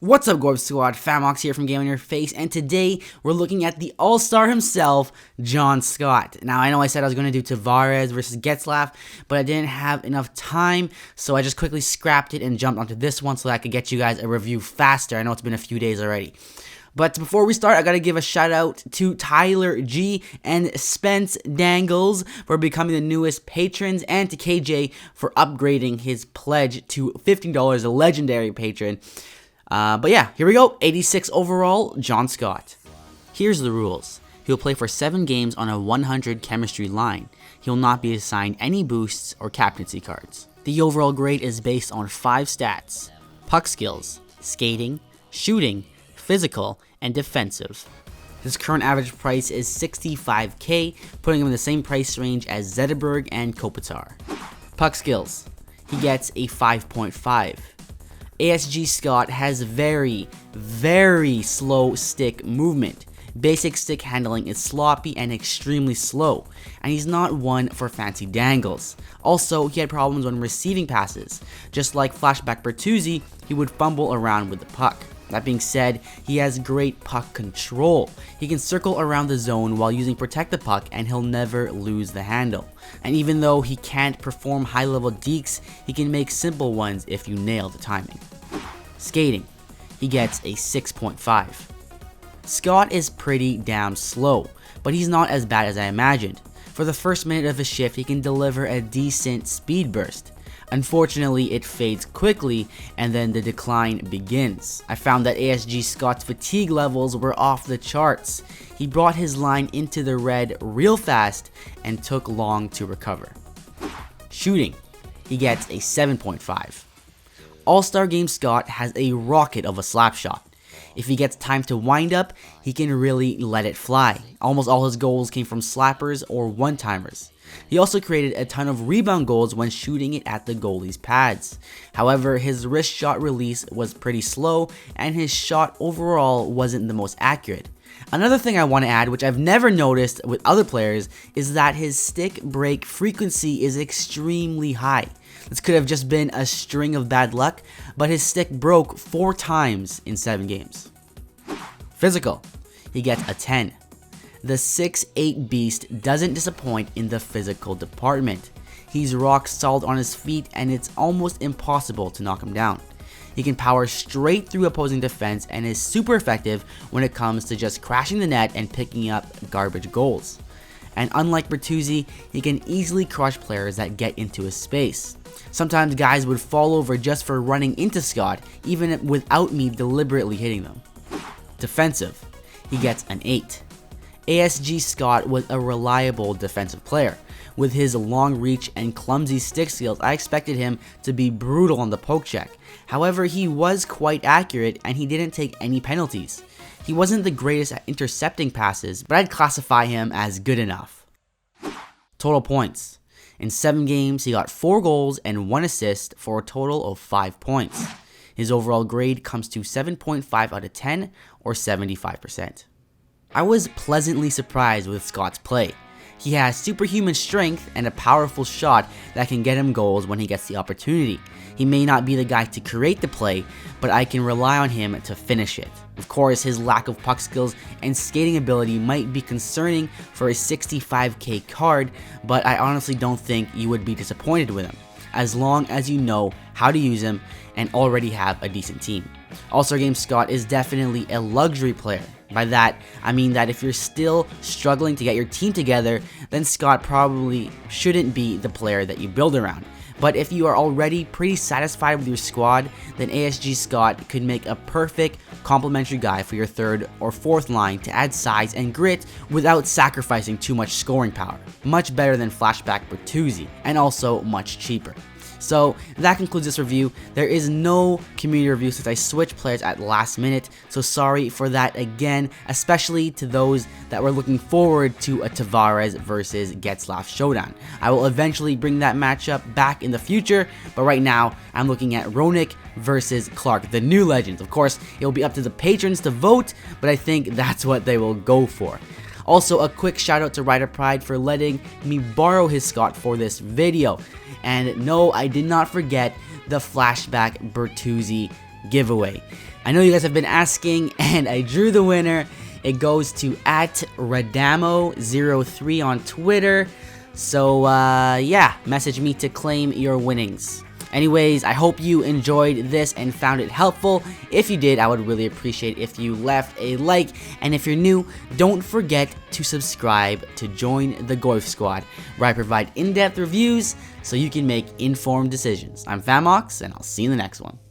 What's up, Gorb Squad? Famox here from Game on Your Face, and today we're looking at the all-star himself, John Scott. Now, I know I said I was going to do Tavares versus Getzlaf, but I didn't have enough time, so I just quickly scrapped it and jumped onto this one so that I could get you guys a review faster. I know it's been a few days already. But before we start, I gotta give a shout out to Tyler G and Spence Dangles for becoming the newest patrons, and to KJ for upgrading his pledge to $15, a legendary patron. But yeah, here we go. 86 overall, John Scott. Here's the rules. He'll play for 7 games on a 100 chemistry line. He'll not be assigned any boosts or captaincy cards. The overall grade is based on 5 stats: puck skills, skating, shooting, physical, and defensive. His current average price is $65K, putting him in the same price range as Zetterberg and Kopitar. Puck skills. He gets a 5.5. ASG Scott has very slow stick movement. Basic stick handling is sloppy and extremely slow, and he's not one for fancy dangles. Also, he had problems when receiving passes. Just like Flashback Bertuzzi, he would fumble around with the puck. That being said, he has great puck control. He can circle around the zone while using Protect the Puck, and he'll never lose the handle. And even though he can't perform high-level dekes, he can make simple ones if you nail the timing. Skating. He gets a 6.5. Scott is pretty damn slow, but he's not as bad as I imagined. For the first minute of his shift, he can deliver a decent speed burst. Unfortunately, it fades quickly, and then the decline begins. I found that ASG Scott's fatigue levels were off the charts. He brought his line into the red real fast and took long to recover. Shooting. He gets a 7.5. All-Star Game Scott has a rocket of a slap shot. If he gets time to wind up, he can really let it fly. Almost all his goals came from slappers or one-timers. He also created a ton of rebound goals when shooting it at the goalie's pads. However, his wrist shot release was pretty slow, and his shot overall wasn't the most accurate. Another thing I want to add, which I've never noticed with other players, is that his stick break frequency is extremely high. This could have just been a string of bad luck, but his stick broke 4 times in 7 games. Physical. He gets a 10. The 6'8 beast doesn't disappoint in the physical department. He's rock solid on his feet, and it's almost impossible to knock him down. He can power straight through opposing defense and is super effective when it comes to just crashing the net and picking up garbage goals. And unlike Bertuzzi, he can easily crush players that get into his space. Sometimes guys would fall over just for running into Scott, even without me deliberately hitting them. Defensive. He gets an 8. ASG Scott was a reliable defensive player. With his long reach and clumsy stick skills, I expected him to be brutal on the poke check. However, he was quite accurate, and he didn't take any penalties. He wasn't the greatest at intercepting passes, but I'd classify him as good enough. Total points. In 7 games, he got 4 goals and 1 assist for a total of 5 points. His overall grade comes to 7.5 out of 10, or 75%. I was pleasantly surprised with Scott's play. He has superhuman strength and a powerful shot that can get him goals when he gets the opportunity. He may not be the guy to create the play, but I can rely on him to finish it. Of course, his lack of puck skills and skating ability might be concerning for a 65K card, but I honestly don't think you would be disappointed with him, as long as you know how to use him and already have a decent team. All-Star Game Scott is definitely a luxury player. By that, I mean that if you're still struggling to get your team together, then Scott probably shouldn't be the player that you build around. But if you are already pretty satisfied with your squad, then ASG Scott could make a perfect complementary guy for your 3rd or 4th line to add size and grit without sacrificing too much scoring power. Much better than Flashback Bertuzzi, and also much cheaper. So that concludes this review. There is no community review since I switched players at last minute, so sorry for that again, especially to those that were looking forward to a Tavares versus Getzlaf showdown. I will eventually bring that matchup back in the future, but right now I'm looking at Roenick versus Clark, the new legends. Of course, it will be up to the patrons to vote, but I think that's what they will go for. Also, a quick shout out to Ryder Pride for letting me borrow his Scott for this video. And no, I did not forget the Flashback Bertuzzi giveaway. I know you guys have been asking, and I drew the winner. It goes to @Radamo03 on Twitter. So yeah, message me to claim your winnings. Anyways, I hope you enjoyed this and found it helpful. If you did, I would really appreciate if you left a like. And if you're new, don't forget to subscribe to join the Golf Squad, where I provide in-depth reviews so you can make informed decisions. I'm Famox, and I'll see you in the next one.